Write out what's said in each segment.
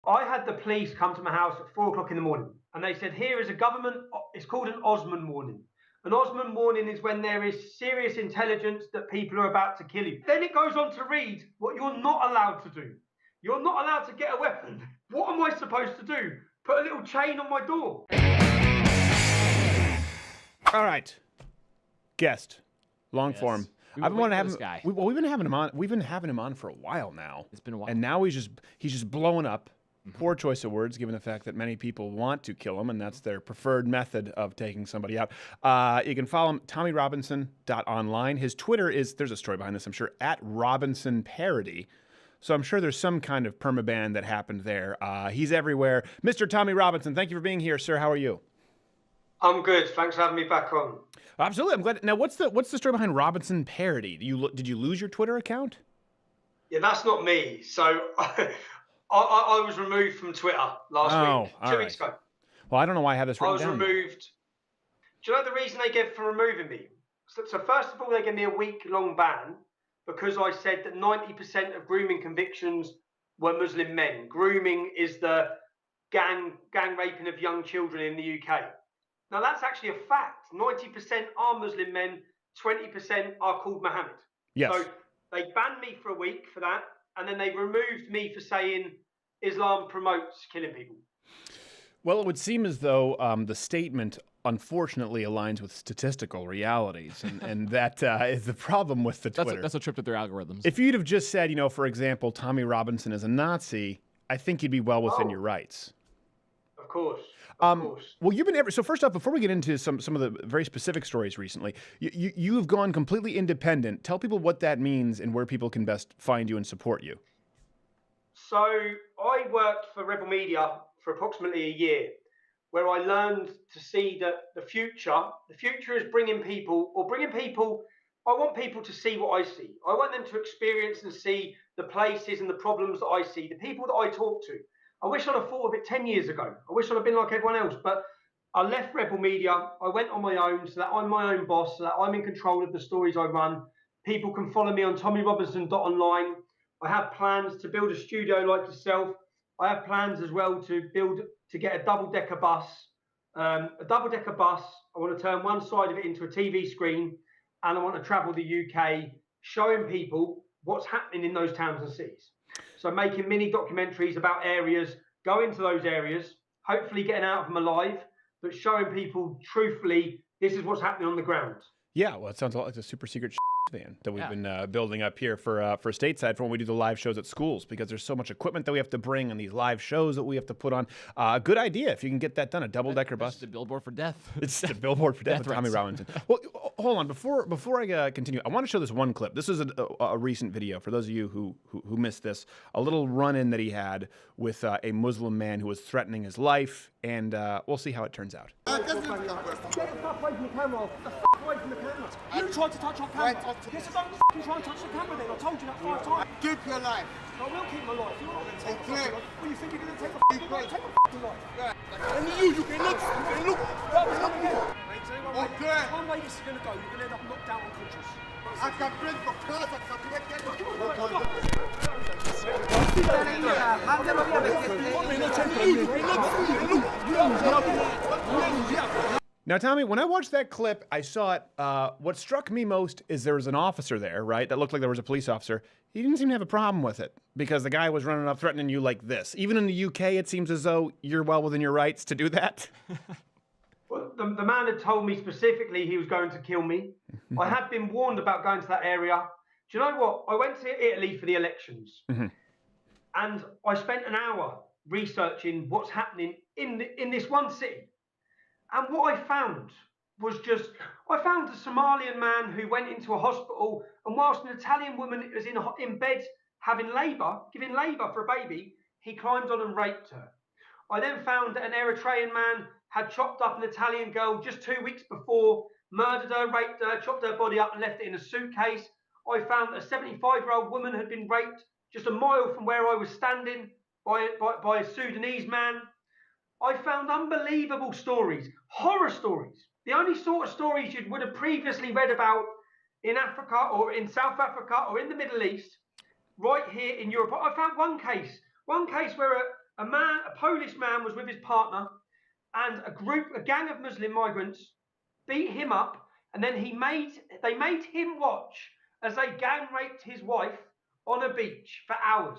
I had the police come to my house at 4 o'clock in the morning, and they said, "Here is a government. It's called an Osman warning. An Osman warning is when there is serious intelligence that people are about to kill you." Then it goes on to read what you're not allowed to do. You're not allowed to get a weapon. What am I supposed to do? Put a little chain on my door? All right, guest, long form. I've been wanting to have this guy. We've been having him on. We've been having him on for a while now. It's been a while, and now he's just blowing up. Poor choice of words, given the fact that many people want to kill him, and that's their preferred method of taking somebody out. You can follow him, TommyRobinson.online. His Twitter is, there's a story behind this, I'm sure, at Robinson Parody. So I'm sure there's some kind of permaban that happened there. He's everywhere. Mr. Tommy Robinson, thank you for being here, sir. How are you? I'm good. Thanks for having me back on. Absolutely. I'm glad. Now, what's the story behind Robinson Parody? Did you lose your Twitter account? Yeah, that's not me. So I was removed from Twitter last week, 2 weeks ago. Well, I don't know why I have this written down. I was removed. Do you know the reason they gave for removing me? So first of all, they gave me a week-long ban because I said that 90% of grooming convictions were Muslim men. Grooming is the gang raping of young children in the UK. Now, that's actually a fact. 90% are Muslim men, 20% are called Muhammad. Yes. So they banned me for a week for that, and then they removed me for saying Islam promotes killing people. Well, it would seem as though the statement, unfortunately, aligns with statistical realities, and that is the problem with the Twitter. That's a trip to their algorithms. If you'd have just said, for example, Tommy Robinson is a Nazi, I think you'd be well within your rights. Of course. Well, you've been so first off, before we get into some of the very specific stories recently, you've gone completely independent. Tell people what that means and where people can best find you and support you. So I worked for Rebel Media for approximately a year, where I learned to see that the future is bringing people. I want people to see what I see. I want them to experience and see the places and the problems that I see, the people that I talk to. I wish I'd have thought of it 10 years ago. I wish I'd have been like everyone else, but I left Rebel Media. I went on my own so that I'm my own boss, so that I'm in control of the stories I run. People can follow me on TommyRobinson.online. I have plans to build a studio like yourself. I have plans as well to get a double-decker bus. I want to turn one side of it into a TV screen, and I want to travel the UK showing people what's happening in those towns and cities. So making mini documentaries about areas, going to those areas, hopefully getting out of them alive, but showing people truthfully, this is what's happening on the ground. Yeah, well, it sounds a lot like a super secret van that we've been building up here for stateside for when we do the live shows at schools, because there's so much equipment that we have to bring and these live shows that we have to put on. Good idea if you can get that done, a double-decker bus. It's the billboard for death. It's the billboard for death with Tommy Robinson. Well, hold on. Before I continue, I want to show this one clip. This is a recent video for those of you who missed this. A little run-in that he had with a Muslim man who was threatening his life, and we'll see how it turns out. Get the fuck away from the camera. Get the fuck away from the camera. You tried to touch our camera. Yes, don't fucking try and touch the camera then. I told you that 5 times. Keep your life. I will keep my life. You're not going to take my life. Well, you think you're going to take a Keep life? Take a life. Yeah. And you can look. Okay. One way this is going to go, you're going to end up knocked out unconscious. I can bring the cars. I can bring Now, Tommy, when I watched that clip, I saw it. What struck me most is there was an officer there, right? That looked like there was a police officer. He didn't seem to have a problem with it because the guy was running up threatening you like this. Even in the UK, it seems as though you're well within your rights to do that. Well, the man had told me specifically he was going to kill me. I had been warned about going to that area. Do you know what? I went to Italy for the elections, and I spent an hour researching what's happening in this one city. And what I found was I found a Somalian man who went into a hospital, and whilst an Italian woman was in bed giving labour for a baby, he climbed on and raped her. I then found that an Eritrean man had chopped up an Italian girl just 2 weeks before, murdered her, raped her, chopped her body up and left it in a suitcase. I found that a 75-year-old woman had been raped just a mile from where I was standing by a Sudanese man. I found unbelievable stories, horror stories. The only sort of stories you would have previously read about in Africa or in South Africa or in the Middle East, right here in Europe. I found one case where a man Polish man was with his partner, and a gang of Muslim migrants beat him up, and then they made him watch as they gang raped his wife on a beach for hours.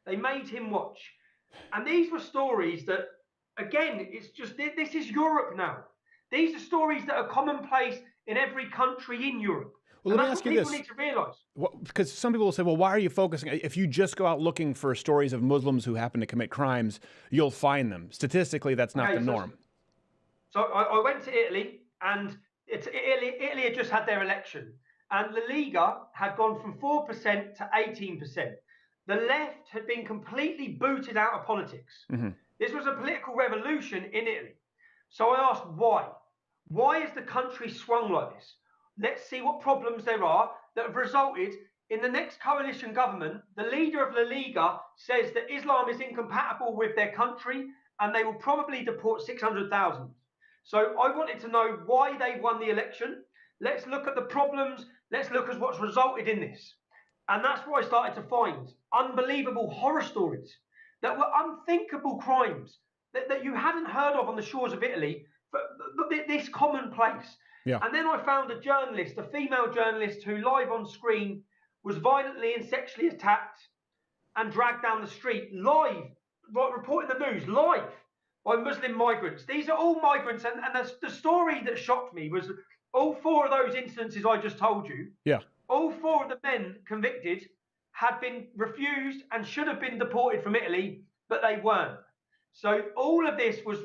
They made him watch. And these were stories that, again, it's just, this is Europe now. These are stories that are commonplace in every country in Europe. Well, let me ask you this. People need to realise. Because some people will say, well, why are you focusing? If you just go out looking for stories of Muslims who happen to commit crimes, you'll find them. Statistically, that's not the norm. So I went to Italy, and Italy had just had their election. And La Liga had gone from 4% to 18%. The left had been completely booted out of politics. Mm-hmm. This was a political revolution in Italy. So I asked why. Why is the country swung like this? Let's see what problems there are that have resulted in the next coalition government. The leader of La Liga says that Islam is incompatible with their country and they will probably deport 600,000. So I wanted to know why they won the election. Let's look at the problems. Let's look at what's resulted in this. And that's where I started to find unbelievable horror stories that were unthinkable crimes that you hadn't heard of on the shores of Italy, but this commonplace. Yeah. And then I found a journalist, a female journalist, who live on screen was violently and sexually attacked and dragged down the street live, reporting the news live by Muslim migrants. These are all migrants. And the story that shocked me was all four of those instances I just told you. Yeah. All four of the men convicted had been refused and should have been deported from Italy, but they weren't. So all of this was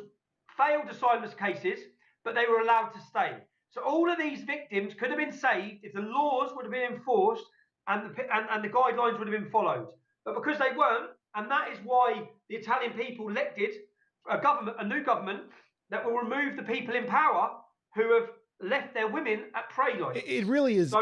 failed asylum cases, but they were allowed to stay. So all of these victims could have been saved if the laws would have been enforced and the guidelines would have been followed. But because they weren't, and that is why the Italian people elected a new government that will remove the people in power who have left their women at prey like. It really is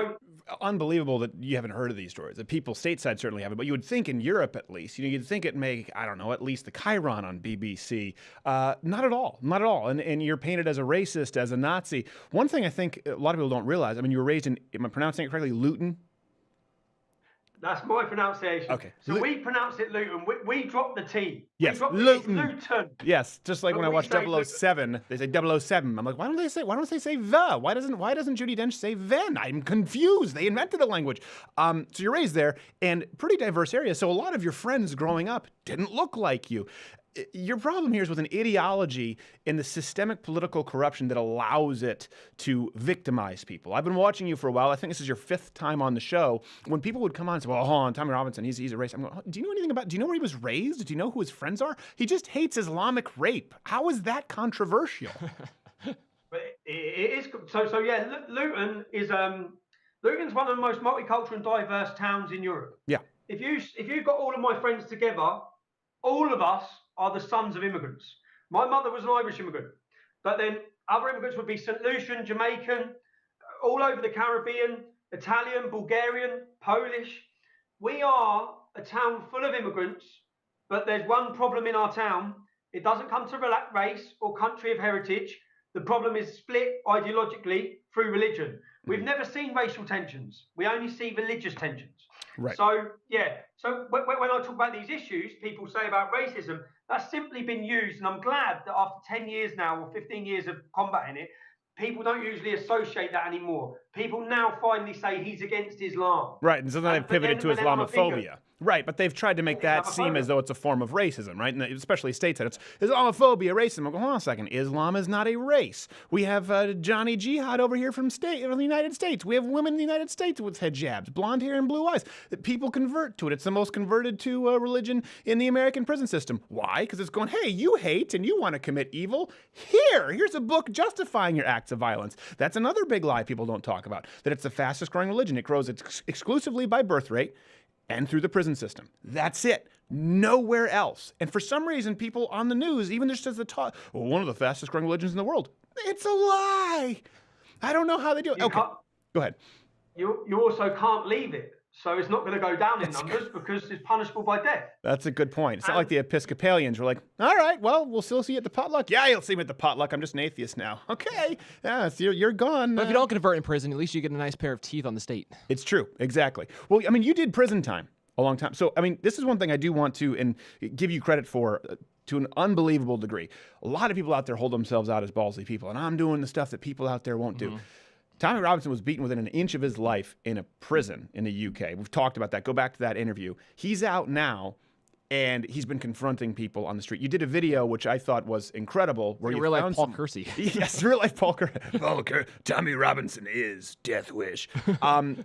unbelievable that you haven't heard of these stories. The people stateside certainly haven't, but you would think in Europe at least, you'd think it make, I don't know, at least the Chiron on BBC. Not at all, not at all. And you're painted as a racist, as a Nazi. One thing I think a lot of people don't realize, I mean, you were raised in, am I pronouncing it correctly, Luton? That's my pronunciation. Okay. So we pronounce it Luton. We drop the T. Yes, Luton. Yes, just like But when I we watch say 007, they say 007. I'm like, why don't they say the? Why doesn't Judi Dench say then? I'm confused. They invented the language. So you're raised there, and pretty diverse area. So a lot of your friends growing up didn't look like you. Your problem here is with an ideology in the systemic political corruption that allows it to victimize people. I've been watching you for a while. I think this is your 5th time on the show. When people would come on and say, well, hold on, Tommy Robinson, he's a racist. I'm going, do you know anything about, do you know where he was raised? Do you know who his friends are? He just hates Islamic rape. How is that controversial? But it is. So yeah, Luton is, Luton's one of the most multicultural and diverse towns in Europe. Yeah. If you got all of my friends together, all of us are the sons of immigrants. My mother was an Irish immigrant, but then other immigrants would be St. Lucian, Jamaican, all over the Caribbean, Italian, Bulgarian, Polish. We are a town full of immigrants, but there's one problem in our town. It doesn't come to race or country of heritage. The problem is split ideologically through religion. We've never seen racial tensions. We only see religious tensions. Right. So, yeah. So when I talk about these issues, people say about racism, that's simply been used. And I'm glad that after 10 years now or 15 years of combating it, people don't usually associate that anymore. People now finally say he's against Islam. Right. And so then they've pivoted to Islamophobia. Right, but they've tried to make that seem as though it's a form of racism, right? And especially stateside. It's Islamophobia, racism. Hold on a second. Islam is not a race. We have Johnny Jihad over here from the United States. We have women in the United States with hijabs, blonde hair and blue eyes. People convert to it. It's the most converted to religion in the American prison system. Why? Because it's going, hey, you hate and you want to commit evil. Here's a book justifying your acts of violence. That's another big lie people don't talk about, that it's the fastest growing religion. It grows exclusively by birth rate and through the prison system. That's it. Nowhere else. And for some reason, people on the news, even just as the talk, well, one of the fastest growing religions in the world. It's a lie. I don't know how they do it. Okay, go ahead. You also can't leave it. So it's not going to go down in numbers because it's punishable by death. That's a good point. It's not like the Episcopalians were like, all right, well, we'll still see you at the potluck. Yeah, you'll see me at the potluck. I'm just an atheist now. Okay. Yeah, so you're gone. But if you don't convert in prison, at least you get a nice pair of teeth on the state. It's true. Exactly. Well, I mean, you did prison time a long time. So, I mean, this is one thing I do want to and give you credit for. to an unbelievable degree. A lot of people out there hold themselves out as ballsy people, and I'm doing the stuff that people out there won't do. Tommy Robinson was beaten within an inch of his life in a prison in the UK. We've talked about that. Go back to that interview. He's out now, and he's been confronting people on the street. You did a video, which I thought was incredible, where Like you real life found Paul some- Kersey. Yes, real life Paul Kersey. Tommy Robinson is Death Wish.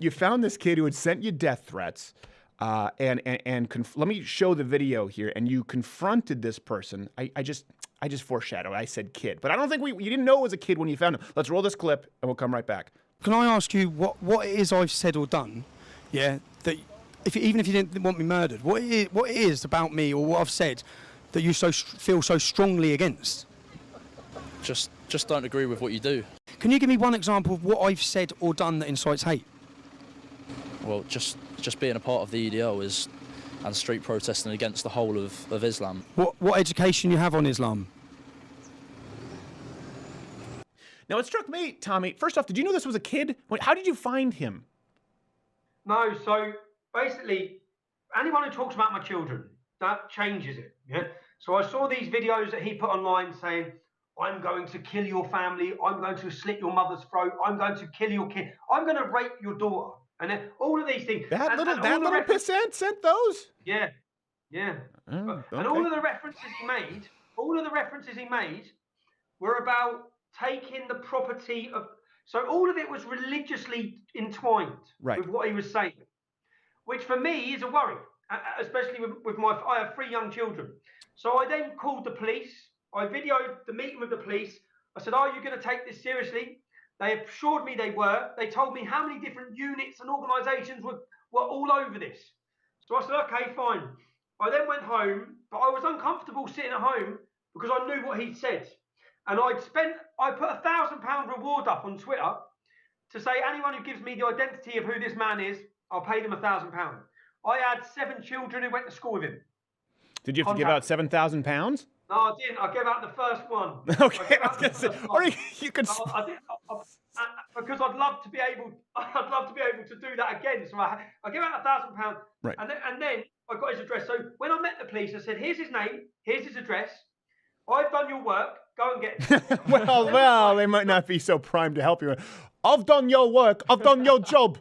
You found this kid who had sent you death threats. Let me show the video here. And you confronted this person. I just foreshadowed. I said kid, but I don't think you didn't know it was a kid when you found him. Let's roll this clip, and we'll come right back. Can I ask you what it is I've said or done? Yeah, that even if you didn't want me murdered, what it is about me or what I've said that you feel so strongly against? Just don't agree with what you do. Can you give me one example of what I've said or done that incites hate? Well, just being a part of the EDL and street protesting against the whole of Islam. What education you have on Islam? Now, it struck me, Tommy, first off, did you know this was a kid? How did you find him? No, so basically, anyone who talks about my children, that changes it. Yeah. So I saw these videos that he put online saying, I'm going to kill your family, I'm going to slit your mother's throat, I'm going to kill your kid, I'm going to rape your daughter. And then all of these things. That and little all the pissant sent those? Yeah. Oh, And okay. all of the references he made were about taking the property of. So all of it was religiously entwined Right. with what he was saying, which for me is a worry, especially with I have 3 young children. So I then called the police. I videoed the meeting with the police. I said, "Are you going to take this seriously?" They assured me they were. They told me how many different units and organisations were all over this. So I said, "Okay, fine." I then went home, but I was uncomfortable sitting at home because I knew what he'd said. And I put a £1,000 reward up on Twitter to say anyone who gives me the identity of who this man is, I'll pay them £1,000. I had 7 children who went to school with him. Did you have to give out £7,000? No, I didn't. I gave out the first one. Okay, I was gonna say, or you could. I did, because I'd love to be able to do that again. So I gave out £1,000, Right. and then I got his address. So when I met the police, I said, "Here's his name, here's his address. I've done your work. Go and get him." well, they might not be so primed to help you. I've done your work. I've done your job.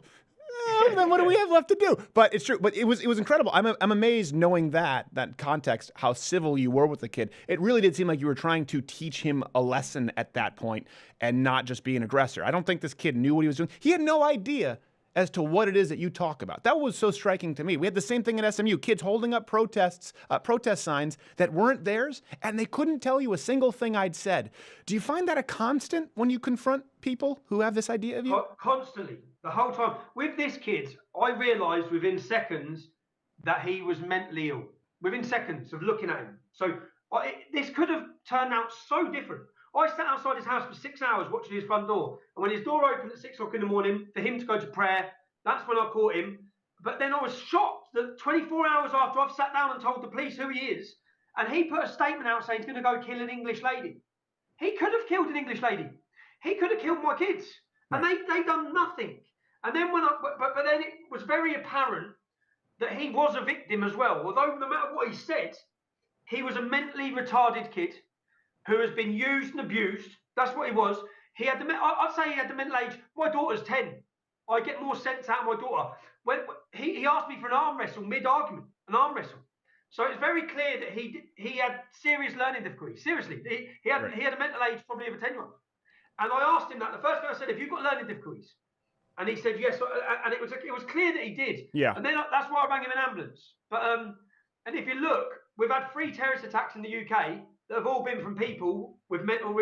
Then what do we have left to do? But it's true. But it was incredible. I'm amazed knowing that context, how civil you were with the kid. It really did seem like you were trying to teach him a lesson at that point and not just be an aggressor. I don't think this kid knew what he was doing. He had no idea as to what it is that you talk about. That was so striking to me. We had the same thing at SMU, kids holding up protest signs that weren't theirs, and they couldn't tell you a single thing I'd said. Do you find that a constant when you confront people who have this idea of you? Constantly, the whole time. With this kid, I realised within seconds that he was mentally ill. Within seconds of looking at him. So this could have turned out so different. I sat outside his house for 6 hours watching his front door. And when his door opened at 6 o'clock in the morning for him to go to prayer, that's when I caught him. But then I was shocked that 24 hours after I've sat down and told the police who he is, and he put a statement out saying he's going to go kill an English lady. He could have killed an English lady. He could have killed my kids. And they done nothing. And then but then it was very apparent that he was a victim as well. Although no matter what he said, he was a mentally retarded kid who has been used and abused. That's what he was. I'd say he had the mental age. My daughter's 10. I get more sense out of my daughter. When he asked me for an arm wrestle mid-argument, an arm wrestle. So it's very clear that he had serious learning difficulties. Seriously, he had a mental age probably of a 10-year-old. And I asked him that. The first thing I said, "Have you got learning difficulties?" And he said yes. And it was clear that he did. Yeah. And then that's why I rang him an ambulance. But and if you look, we've had 3 terrorist attacks in the UK that have all been from people with mental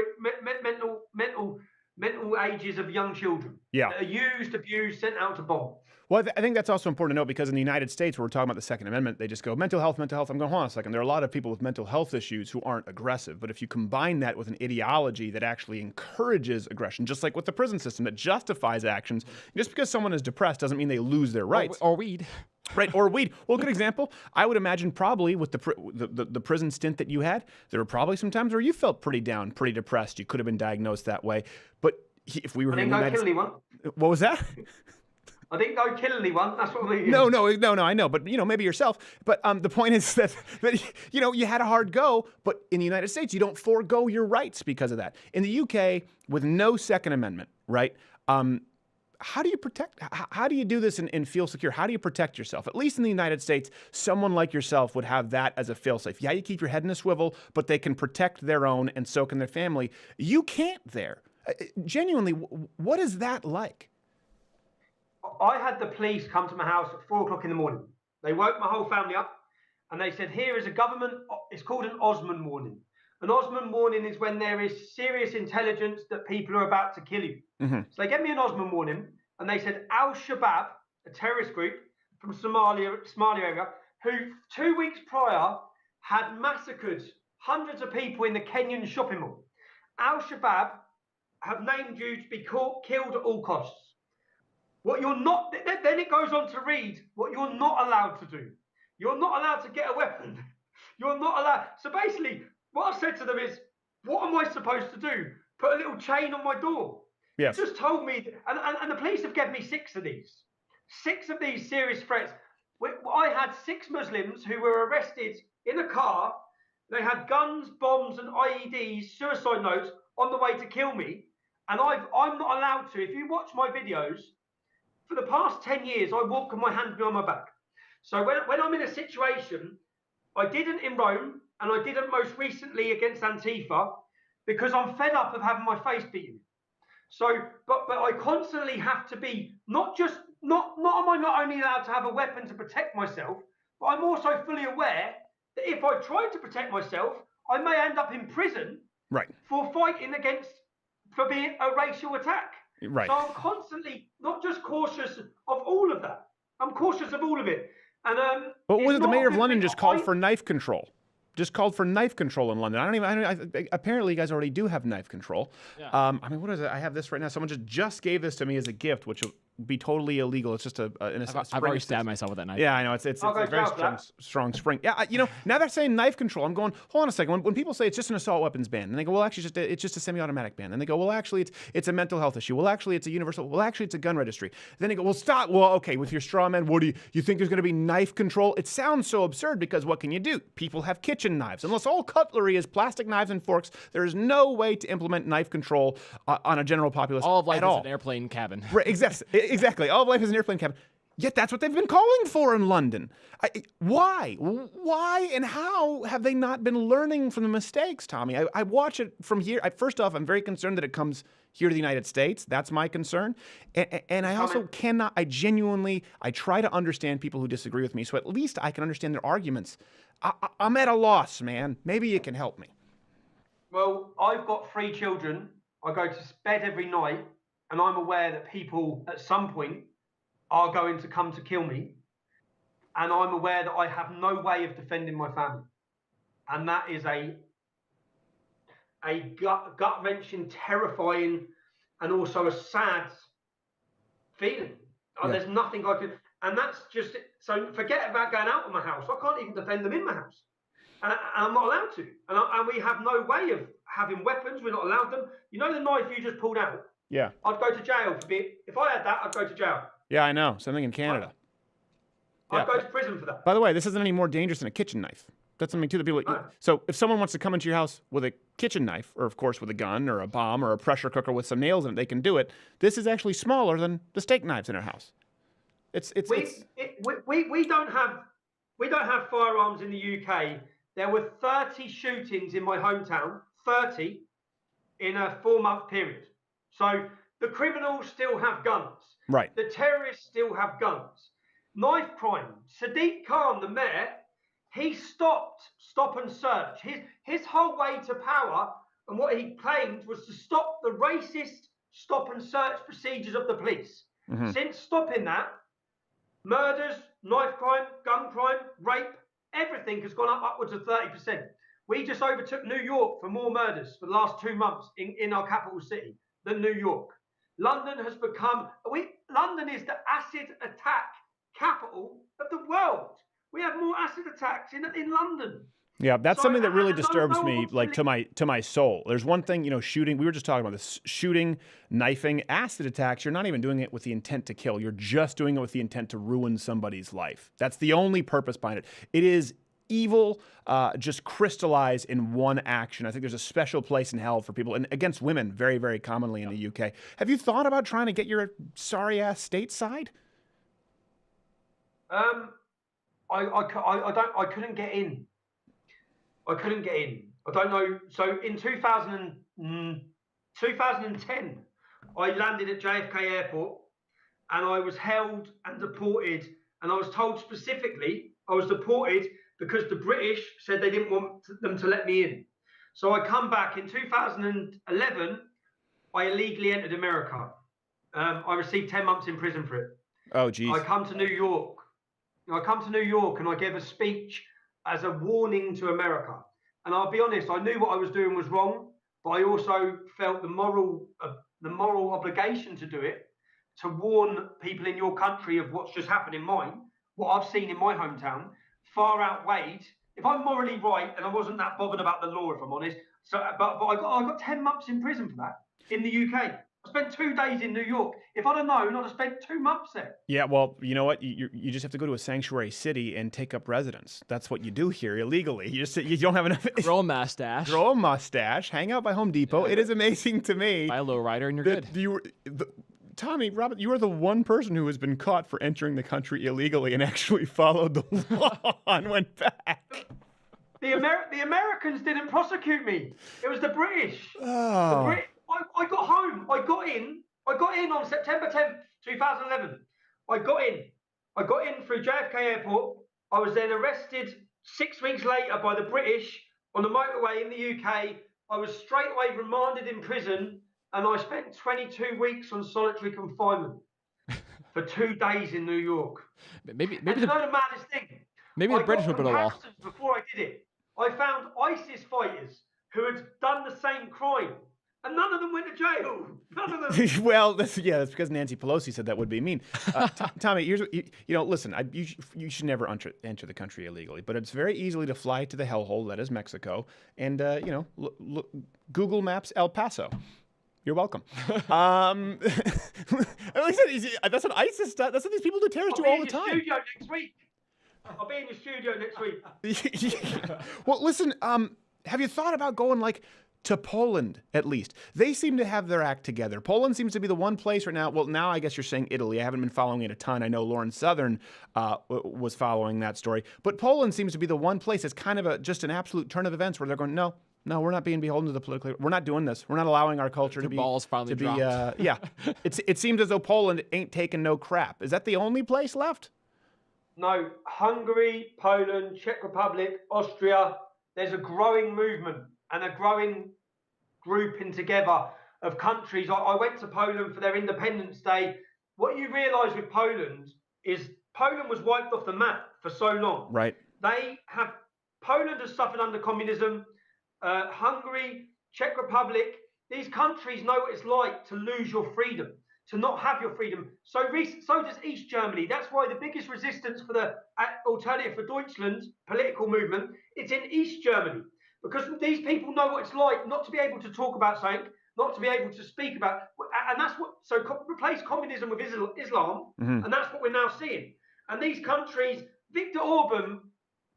ages of young children. Yeah. That are used, abused, sent out to bomb. Well, I think that's also important to note because in the United States, where we're talking about the Second Amendment, they just go, mental health, mental health. I'm going, hold on a second. There are a lot of people with mental health issues who aren't aggressive. But if you combine that with an ideology that actually encourages aggression, just like with the prison system that justifies actions, just because someone is depressed doesn't mean they lose their rights. Or weed. Right, or weed. Well, a good example, I would imagine probably with the prison stint that you had, there were probably some times where you felt pretty down, pretty depressed. You could have been diagnosed that way. But if we were I didn't go kill anyone. What was that? I didn't go kill anyone. That's what I mean. No, I know, but maybe yourself. But the point is that you had a hard go, but in the United States, you don't forego your rights because of that. In the UK, with no Second Amendment, right? How do you protect? How do you do this and feel secure? How do you protect yourself? At least in the United States, someone like yourself would have that as a failsafe. Yeah, you keep your head in a swivel, but they can protect their own, and so can their family. You can't there. Genuinely, what is that like? I had the police come to my house at 4 o'clock in the morning. They woke my whole family up and they said, here is a government, it's called an Osman warning. An Osman warning is when there is serious intelligence that people are about to kill you. Mm-hmm. So they gave me an Osman warning and they said, Al-Shabaab, a terrorist group from Somalia area, who 2 weeks prior had massacred hundreds of people in the Kenyan shopping mall. Al-Shabaab have named you to be killed at all costs. What you're not, then it goes on to read what you're not allowed to do. You're not allowed to get a weapon. You're not allowed. So basically, what I've said to them is, what am I supposed to do? Put a little chain on my door. Yes. You just told me, and the police have given me 6 of these. 6 of these serious threats. I had 6 Muslims who were arrested in a car. They had guns, bombs, and IEDs, suicide notes on the way to kill me. And I'm not allowed to. If you watch my videos, for the past 10 years, I walk with my hands behind my back. So when I'm in a situation, I didn't in Rome, and I didn't most recently against Antifa, because I'm fed up of having my face beaten. So, but I constantly have to be not am I not only allowed to have a weapon to protect myself, but I'm also fully aware that if I try to protect myself, I may end up in prison for fighting for being a racial attack. Right. So I'm constantly not just cautious of all of that. I'm cautious of all of it. And but was it the mayor of London just called for knife control? Just called for knife control in London. Apparently, you guys already do have knife control. Yeah. I mean, what is it? I have this right now. Someone just gave this to me as a gift, which will be totally illegal. It's just I've already stabbed myself with that knife. Yeah, I know. It's a very strong spring. Yeah, now they're saying knife control. I'm going, hold on a second. When people say it's just an assault weapons ban, and they go, well, actually, it's just a semi-automatic ban. And they go, well, actually, it's a mental health issue. Well, actually, it's a universal. Well, actually, it's a gun registry. Then they go, well, stop. Well, okay, with your straw man, what do you think there's going to be knife control? It sounds so absurd because what can you do? People have kitchen knives. Unless all cutlery is plastic knives and forks, there is no way to implement knife control on a general populace. All of life is an airplane cabin. Right, exactly. All of life is an airplane cabin. Yet that's what they've been calling for in London. Why? Why and how have they not been learning from the mistakes, Tommy? I watch it from here. First off, I'm very concerned that it comes here to the United States. That's my concern. And I also cannot, I try to understand people who disagree with me, so at least I can understand their arguments. I'm at a loss, man. Maybe you can help me. Well, I've got 3 children. I go to bed every night, and I'm aware that people at some point are going to come to kill me. And I'm aware that I have no way of defending my family. And that is a gut-wrenching, terrifying, and also a sad feeling. Yeah. There's nothing I can... And that's just... So forget about going out of my house. I can't even defend them in my house. And I'm not allowed to. And we have no way of having weapons. We're not allowed them. You know the knife you just pulled out? Yeah. I'd go to jail for being... If I had that, I'd go to jail. Yeah, I know. Something in Canada. I'd go to prison for that. By the way, this isn't any more dangerous than a kitchen knife. That's something too that people... So if someone wants to come into your house with a kitchen knife, or of course with a gun or a bomb or a pressure cooker with some nails in it, they can do it. This is actually smaller than the steak knives in our house. We don't have firearms in the UK. There were 30 shootings in my hometown, 30 in a 4-month period. So the criminals still have guns. Right. The terrorists still have guns. Knife crime. Sadiq Khan, the mayor, he stopped stop and search. His whole way to power and what he claimed was to stop the racist stop and search procedures of the police. Mm-hmm. Since stopping that, murders, knife crime, gun crime, rape, everything has gone up upwards of 30%. We just overtook New York for more murders for the last 2 months in our capital city than New York. London has become... London is the acid attack capital of the world. We have more acid attacks in London. Yeah, that's So, something that really and disturbs no me, one's like to my soul. There's one thing, shooting. We were just talking about this: shooting, knifing, acid attacks. You're not even doing it with the intent to kill. You're just doing it with the intent to ruin somebody's life. That's the only purpose behind it. It is evil, just crystallized in one action. I think there's a special place in hell for people, and against women, very, very commonly in the UK. Have you thought about trying to get your sorry ass stateside? I couldn't get in. I couldn't get in. I don't know. So in 2010, I landed at JFK Airport and I was held and deported. And I was told specifically I was deported because the British said they didn't want them to let me in. So I come back in 2011. I illegally entered America. I received 10 months in prison for it. Oh, geez. I come to New York. I come to New York and I gave a speech as a warning to America. And I'll be honest, I knew what I was doing was wrong, but I also felt the moral obligation to do it, to warn people in your country of what's just happened in mine, what I've seen in my hometown, far outweighed. If I'm morally right, and I wasn't that bothered about the law, if I'm honest, so but I got 10 months in prison for that in the UK. I spent 2 days in New York. If I'd have known, I'd have spent 2 months there. Yeah, well, you know what? You just have to go to a sanctuary city and take up residence. That's what you do here illegally. You don't have enough. Grow a mustache. Grow a mustache. Hang out by Home Depot. It is amazing to me. Buy a low rider and you're good. Tommy, Robert, you are the one person who has been caught for entering the country illegally and actually followed the law and went back. The Americans didn't prosecute me. It was the British. Oh. I got home. I got in on September 10th, 2011. I got in through JFK Airport. I was then arrested 6 weeks later by the British on the motorway in the UK. I was straight away remanded in prison, and I spent 22 weeks on solitary confinement for 2 days in New York. Maybe and you know the maddest thing? Maybe the British would put a wall. Before I did it, I found ISIS fighters who had done the same crime. And none of them went to jail. None of them. Well, that's because Nancy Pelosi said that would be mean. Tommy, here's what, listen, you should never enter the country illegally, but it's very easily to fly to the hellhole that is Mexico, and Google Maps El Paso. You're welcome. Like I said, that's what ISIS does. That's what these people do terrorists do all the time. I'll be in your studio next week. I'll be in your studio next week. Yeah. Well, listen, have you thought about going to Poland, at least? They seem to have their act together. Poland seems to be the one place right now. Well, now I guess you're saying Italy. I haven't been following it a ton. I know Lauren Southern was following that story. But Poland seems to be the one place that's kind of just an absolute turn of events where they're going, no, we're not being beholden to the political. We're not doing this. We're not allowing our culture to be. Balls finally dropped. Yeah. It seems as though Poland ain't taking no crap. Is that the only place left? No, Hungary, Poland, Czech Republic, Austria. There's a growing movement and a growing grouping together of countries. I went to Poland for their Independence Day. What you realise with Poland is Poland was wiped off the map for so long. Right. Poland has suffered under communism. Hungary, Czech Republic, these countries know what it's like to lose your freedom, to not have your freedom. So does East Germany. That's why the biggest resistance for the Alternative for Deutschland political movement, it's in East Germany. Because these people know what it's like not to be able to talk about something, not to be able to speak about, and that's what. So replace communism with Islam, and that's what we're now seeing. And these countries, Viktor Orban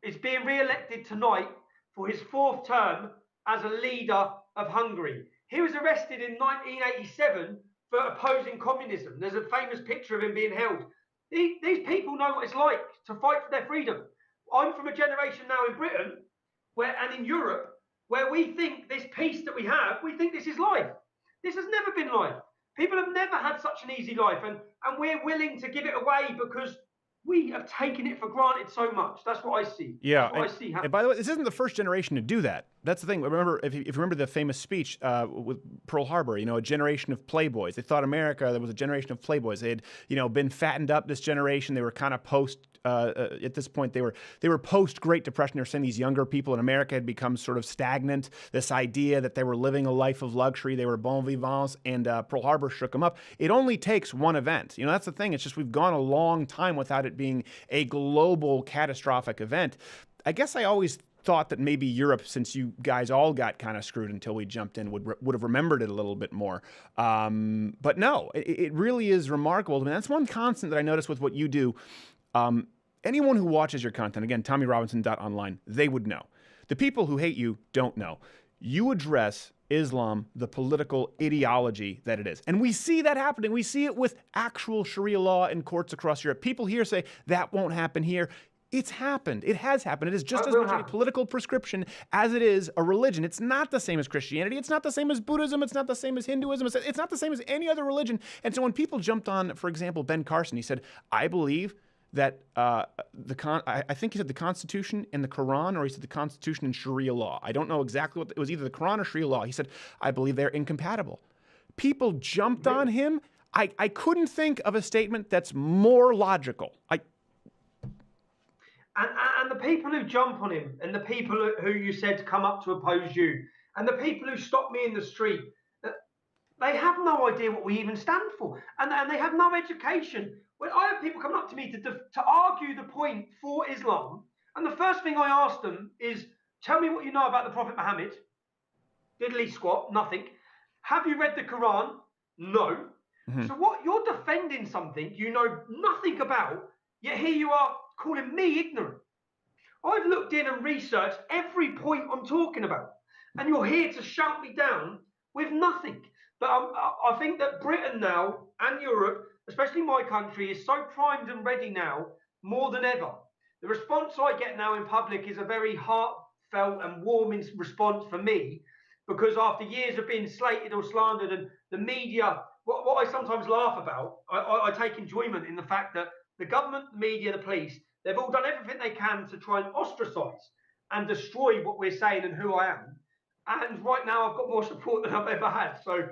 is being re-elected tonight for his 4th term as a leader of Hungary. He was arrested in 1987 for opposing communism. There's a famous picture of him being held. These people know what it's like to fight for their freedom. I'm from a generation now in Britain and in Europe, where we think this peace that we have, we think this is life. This has never been life. People have never had such an easy life, and we're willing to give it away because we have taken it for granted so much. That's what I see. Yeah. That's what I see happening. And by the way, this isn't the first generation to do that. That's the thing. Remember, if you remember the famous speech with Pearl Harbor, a generation of playboys. They thought America, there was a generation of playboys. They had, been fattened up this generation. They were kind of at this point, they were post Great Depression. They were saying these younger people in America had become sort of stagnant. This idea that they were living a life of luxury. They were bon vivants, and Pearl Harbor shook them up. It only takes one event. That's the thing. It's just we've gone a long time without it being a global catastrophic event. I guess I always thought that maybe Europe, since you guys all got kind of screwed until we jumped in, would have remembered it a little bit more. But no, it really is remarkable. I mean, that's one constant that I noticed with what you do. Anyone who watches your content, again, TommyRobinson.online, they would know. The people who hate you don't know. You address Islam, the political ideology that it is. And we see that happening. We see it with actual Sharia law in courts across Europe. People here say, that won't happen here. It's happened. It has happened. It is just as much a political prescription as it is a religion. It's not the same as Christianity. It's not the same as Buddhism. It's not the same as Hinduism. It's not the same as any other religion. And so when people jumped on, for example, Ben Carson, he said, I believe that I think he said the Constitution and the Quran, or he said the Constitution and Sharia law. I don't know exactly what, it was either the Quran or Sharia law. He said, I believe they're incompatible. People jumped on him. I couldn't think of a statement that's more logical. And the people who jump on him, and the people who you said come up to oppose you, and the people who stop me in the street, they have no idea what we even stand for, and they have no education. When I have people coming up to me to argue the point for Islam, and the first thing I ask them is, tell me what you know about the Prophet Muhammad. Diddly squat, nothing. Have you read the Quran? No. Mm-hmm. So what, you're defending something you know nothing about, yet here you are calling me ignorant. I've looked in and researched every point I'm talking about, and you're here to shout me down with nothing. But I think that Britain now and Europe, especially my country, is so primed and ready now more than ever. The response I get now in public is a very heartfelt and warming response for me, because after years of being slated or slandered, and the media, what I sometimes laugh about, I take enjoyment in the fact that the government, the media, the police, they've all done everything they can to try and ostracize and destroy what we're saying and who I am. And right now I've got more support than I've ever had. So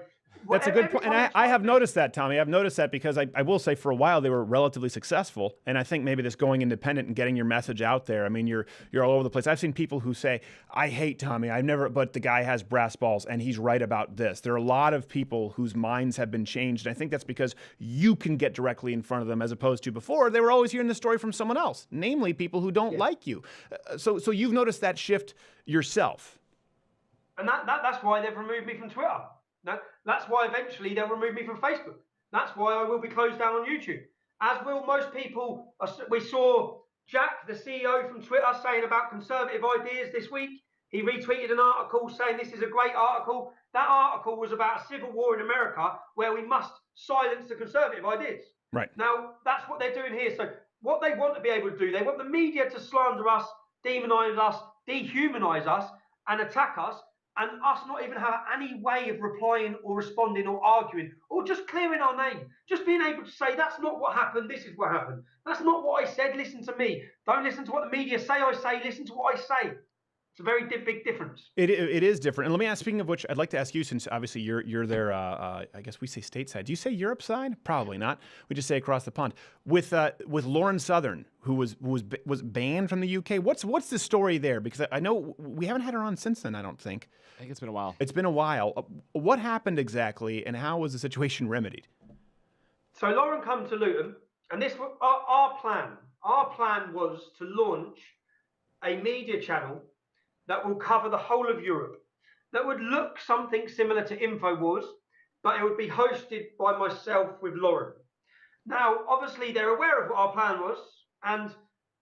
that's a good point. And I have noticed that, Tommy. I've noticed that because I will say for a while they were relatively successful. And I think maybe this going independent and getting your message out there. I mean, you're all over the place. I've seen people who say, I hate Tommy. But the guy has brass balls and he's right about this. There are a lot of people whose minds have been changed. And I think that's because you can get directly in front of them, as opposed to before they were always hearing the story from someone else, namely people who don't like you. So you've noticed that shift yourself. And that's why they've removed me from Twitter. That's why eventually they'll remove me from Facebook. That's why I will be closed down on YouTube. As will most people. We saw Jack, the CEO from Twitter, saying about conservative ideas this week. He retweeted an article saying this is a great article. That article was about a civil war in America where we must silence the conservative ideas. Right. Now, that's what they're doing here. So what they want to be able to do, they want the media to slander us, demonize us, dehumanize us, and attack us, and us not even have any way of replying or responding or arguing or just clearing our name. Just being able to say, that's not what happened, this is what happened. That's not what I said, listen to me. Don't listen to what the media say, listen to what I say. It's a very big difference. It is different. And let me ask, speaking of which, I'd like to ask you, since obviously you're there, I guess we say stateside. Do you say Europe side? Probably not. We just say across the pond. With Lauren Southern, who was banned from the UK. What's the story there? Because I know we haven't had her on since then, I don't think. I think it's been a while. It's been a while. What happened exactly, and how was the situation remedied? So Lauren come to Luton, and this was our plan. Our plan was to launch a media channel that will cover the whole of Europe, that would look something similar to InfoWars, but it would be hosted by myself with Lauren. Now, obviously, they're aware of what our plan was, and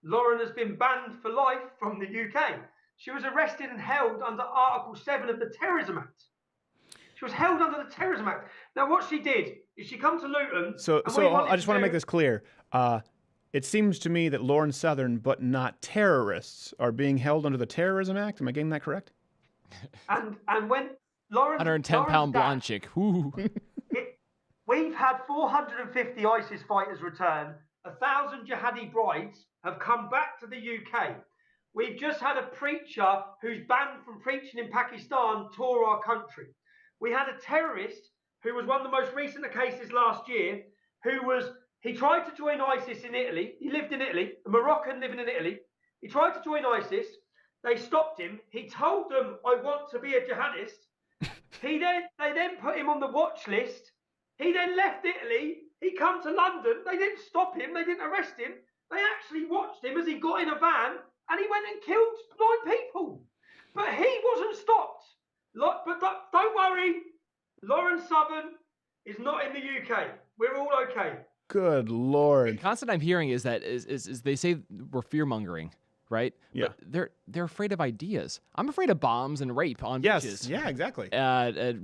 Lauren has been banned for life from the UK. She was arrested and held under Article 7 of the Terrorism Act. She was held under the Terrorism Act. Now, what she did is she come to Luton. So I just want to make this clear. It seems to me that Lauren Southern, but not terrorists, are being held under the Terrorism Act. Am I getting that correct? And when Lauren... 110-pound blonde chick. We've had 450 ISIS fighters return. 1,000 jihadi brides have come back to the UK. We've just had a preacher who's banned from preaching in Pakistan tour our country. We had a terrorist who was one of the most recent cases last year, he tried to join ISIS in Italy. He lived in Italy, a Moroccan living in Italy. He tried to join ISIS. They stopped him. He told them, I want to be a jihadist. They then put him on the watch list. He then left Italy. He come to London. They didn't stop him. They didn't arrest him. They actually watched him as he got in a van and he went and killed 9 people. But he wasn't stopped. But don't worry, Lauren Southern is not in the UK. We're all okay. Good Lord. The concept I'm hearing is that is they say we're fear mongering, right? Yeah. But they're afraid of ideas. I'm afraid of bombs and rape on Yes. beaches. Yeah, exactly. I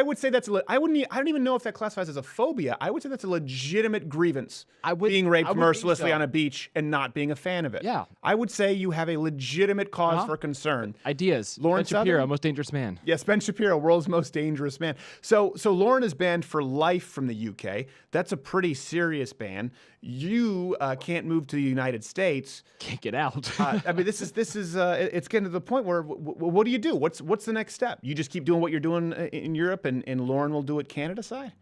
would say that's I don't even know if that classifies as a phobia. I would say that's a legitimate grievance. Being raped mercilessly on a beach and not being a fan of it. Yeah. I would say you have a legitimate cause for concern. Ideas. Lauren Ben Shapiro, Southern? most dangerous man. Yes, Ben Shapiro, world's most dangerous man. So Lauren is banned for life from the UK. That's a pretty serious ban. You can't move to the United States. Can't get out. I mean, this is it's getting to the point where what do you do? What's the next step? You just keep doing what you're doing in Europe, and Lauren will do it Canada side.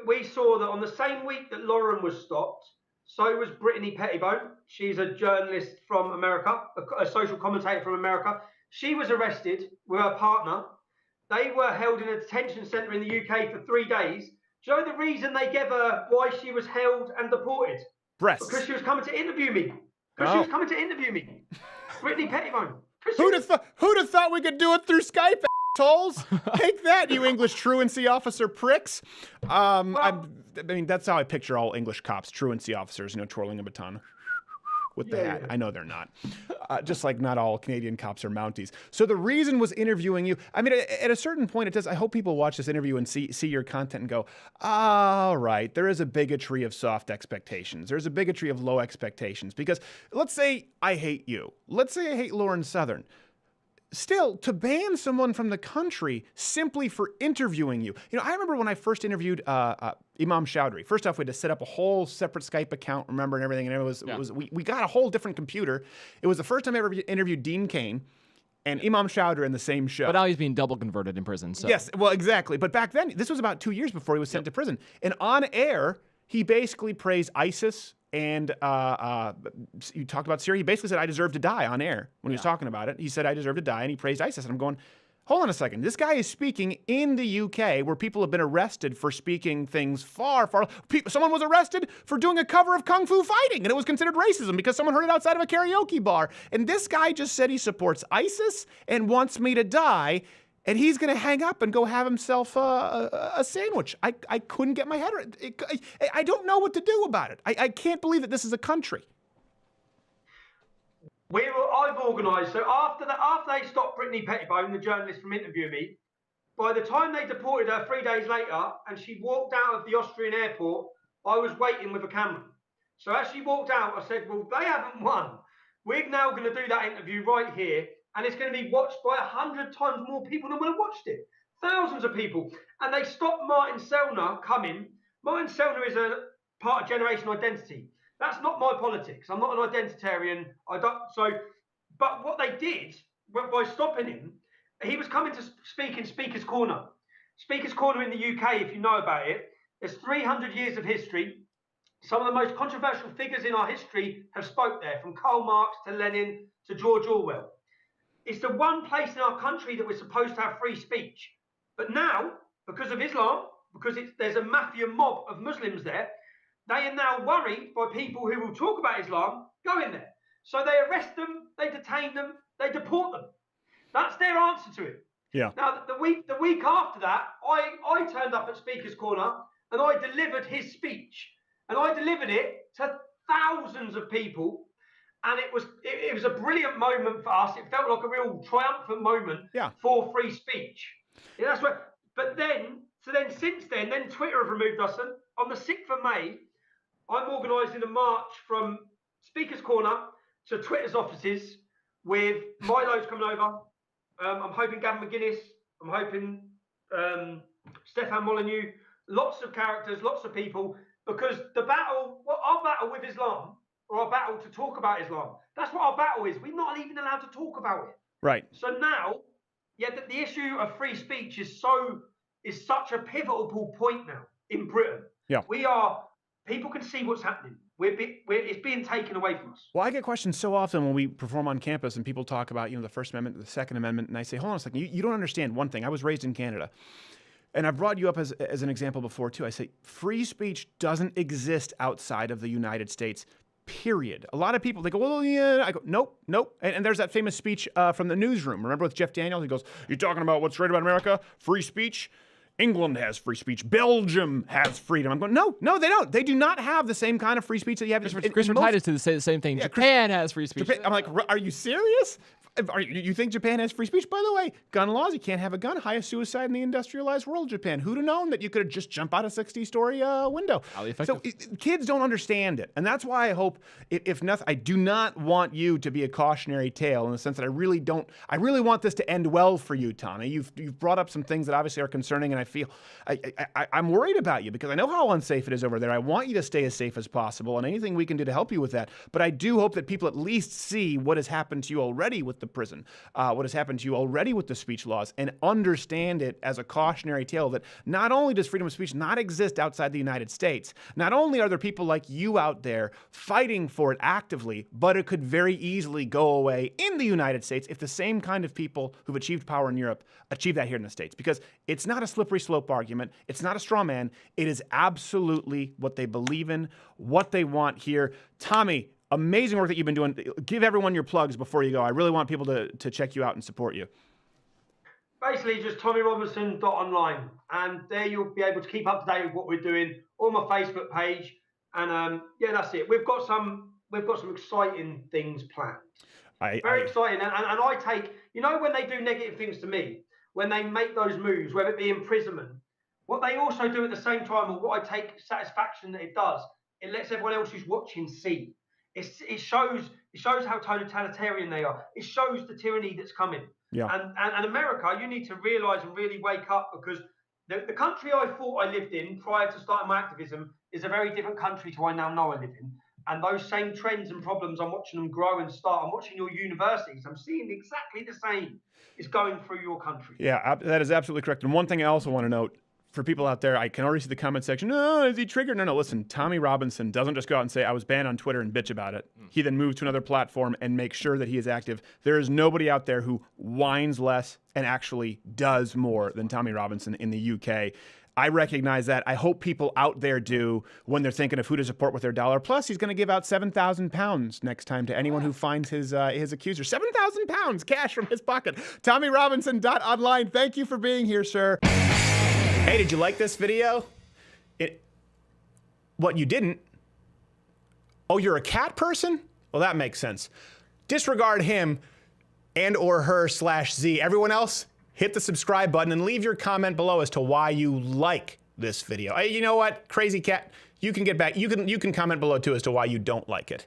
We saw that on the same week that Lauren was stopped, so was Brittany Pettibone. She's a journalist from America, a social commentator from America. She was arrested with her partner. They were held in a detention centre in the UK for 3 days. Do you know the reason they gave her why she was held and deported? Breasts. Because she was coming to interview me. Because she was coming to interview me. Brittany Pettibone. Who'd have thought we could do it through Skype, assholes? Take that, you English truancy officer pricks. I mean, that's how I picture all English cops, truancy officers, twirling a baton with the hat. I know they're not. Just like not all Canadian cops are Mounties. So the reason was interviewing you. I mean, at a certain point, it does. I hope people watch this interview and see your content and go, all right, there is a bigotry of soft expectations. There's a bigotry of low expectations. Because let's say I hate you. Let's say I hate Lauren Southern. Still, to ban someone from the country simply for interviewing you. I remember when I first interviewed Imam Chowdhury. First off, we had to set up a whole separate Skype account, remember, and everything. And we got a whole different computer. It was the first time I ever interviewed Dean Cain and Imam Chowdhury in the same show. But now he's being double converted in prison. So. Yes, well, exactly. But back then, this was about 2 years before he was sent to prison. And on air, he basically praised ISIS. And you talked about Syria. He basically said, I deserve to die on air when he was talking about it. He said, I deserve to die, and he praised ISIS. And I'm going, hold on a second. This guy is speaking in the UK where people have been arrested for speaking things far. Someone was arrested for doing a cover of Kung Fu Fighting, and it was considered racism because someone heard it outside of a karaoke bar. And this guy just said he supports ISIS and wants me to die. And he's going to hang up and go have himself a sandwich. I couldn't get my head around it. I don't know what to do about it. I can't believe that this is a country. I've organised, so after they stopped Brittany Pettibone, the journalist, from interviewing me, by the time they deported her 3 days later and she walked out of the Austrian airport, I was waiting with a camera. So as she walked out, I said, well, they haven't won. We're now going to do that interview right here. And it's going to be watched by 100 times more people than would have watched it. Thousands of people. And they stopped Martin Sellner coming. Martin Sellner is a part of Generation Identity. That's not my politics. I'm not an identitarian. But what they did, by stopping him, he was coming to speak in Speaker's Corner. Speaker's Corner in the UK, if you know about it, there's 300 years of history. Some of the most controversial figures in our history have spoke there, from Karl Marx to Lenin to George Orwell. It's the one place in our country that we're supposed to have free speech. But now, because of Islam, because there's a mafia mob of Muslims there, they are now worried by people who will talk about Islam going there. So they arrest them, they detain them, they deport them. That's their answer to it. Yeah. Now, the week after that, I turned up at Speaker's Corner and I delivered his speech. And I delivered it to thousands of people. And it was a brilliant moment for us. It felt like a real triumphant moment for free speech. Yeah, that's what. But since then, Twitter have removed us. And on the 6th of May, I'm organising a march from Speaker's Corner to Twitter's offices with Milo's coming over. I'm hoping Gavin McGuinness. I'm hoping Stefan Molyneux. Lots of characters, lots of people. Because our battle with Islam, or our battle to talk about Islam. That's what our battle is. We're not even allowed to talk about it. Right. So now, the issue of free speech is such a pivotal point now in Britain. Yeah. People can see what's happening. It's being taken away from us. Well, I get questions so often when we perform on campus and people talk about, the First Amendment, the Second Amendment, and I say, hold on a second, you don't understand one thing. I was raised in Canada. And I've brought you up as an example before, too. I say free speech doesn't exist outside of the United States. period. A lot of people, they go, well, yeah. I go, nope, nope. And there's that famous speech from the newsroom. Remember with Jeff Daniels? He goes, you're talking about what's right about America? Free speech? England has free speech. Belgium has freedom. I'm going, no, they don't. They do not have the same kind of free speech that you have. Christopher Titus to say the same thing. Yeah, Japan has free speech. I'm like, are you serious? You think Japan has free speech? By the way, gun laws, you can't have a gun. Highest suicide in the industrialized world, Japan. Who'd have known that you could just jump out a 60-story window? Highly effective. So kids don't understand it. And that's why I hope, if nothing, I do not want you to be a cautionary tale in the sense that I really want this to end well for you, Tommy. You've brought up some things that obviously are concerning, and I feel, I'm worried about you because I know how unsafe it is over there. I want you to stay as safe as possible and anything we can do to help you with that. But I do hope that people at least see what has happened to you already with the prison, what has happened to you already with the speech laws, and understand it as a cautionary tale that not only does freedom of speech not exist outside the United States, not only are there people like you out there fighting for it actively, but it could very easily go away in the United States if the same kind of people who've achieved power in Europe achieve that here in the States. Because it's not a slippery slope argument. It's not a straw man. It is absolutely what they believe in, what they want here. Tommy, amazing work that you've been doing. Give everyone your plugs before you go. I really want people to check you out and support you. Basically, just TommyRobinson.online, and there you'll be able to keep up to date with what we're doing on my Facebook page. And yeah, that's it. We've got some exciting things planned. Very exciting. And I take, when they do negative things to me, when they make those moves, whether it be imprisonment, what they also do at the same time, or what I take satisfaction that it does, it lets everyone else who's watching see. It shows how totalitarian they are. It shows the tyranny that's coming. Yeah. And America, you need to realise and really wake up, because the country I thought I lived in prior to starting my activism is a very different country to I now know I live in. And those same trends and problems, I'm watching them grow and start. I'm watching your universities. I'm seeing exactly the same is going through your country. Yeah, that is absolutely correct. And one thing I also want to note, for people out there, I can already see the comment section. Oh, is he triggered? No, listen. Tommy Robinson doesn't just go out and say, I was banned on Twitter and bitch about it. He then moves to another platform and makes sure that he is active. There is nobody out there who whines less and actually does more than Tommy Robinson in the UK. I recognize that. I hope people out there do when they're thinking of who to support with their dollar. Plus, he's going to give out £7,000 next time to anyone who finds his accuser. £7,000 cash from his pocket. TommyRobinson.online. Thank you for being here, sir. Hey, did you like this video? What, you didn't? Oh, you're a cat person? Well, that makes sense. Disregard him and or her/Z. Everyone else, hit the subscribe button and leave your comment below as to why you like this video. You know what? Crazy cat, you can get back. You can comment below too as to why you don't like it.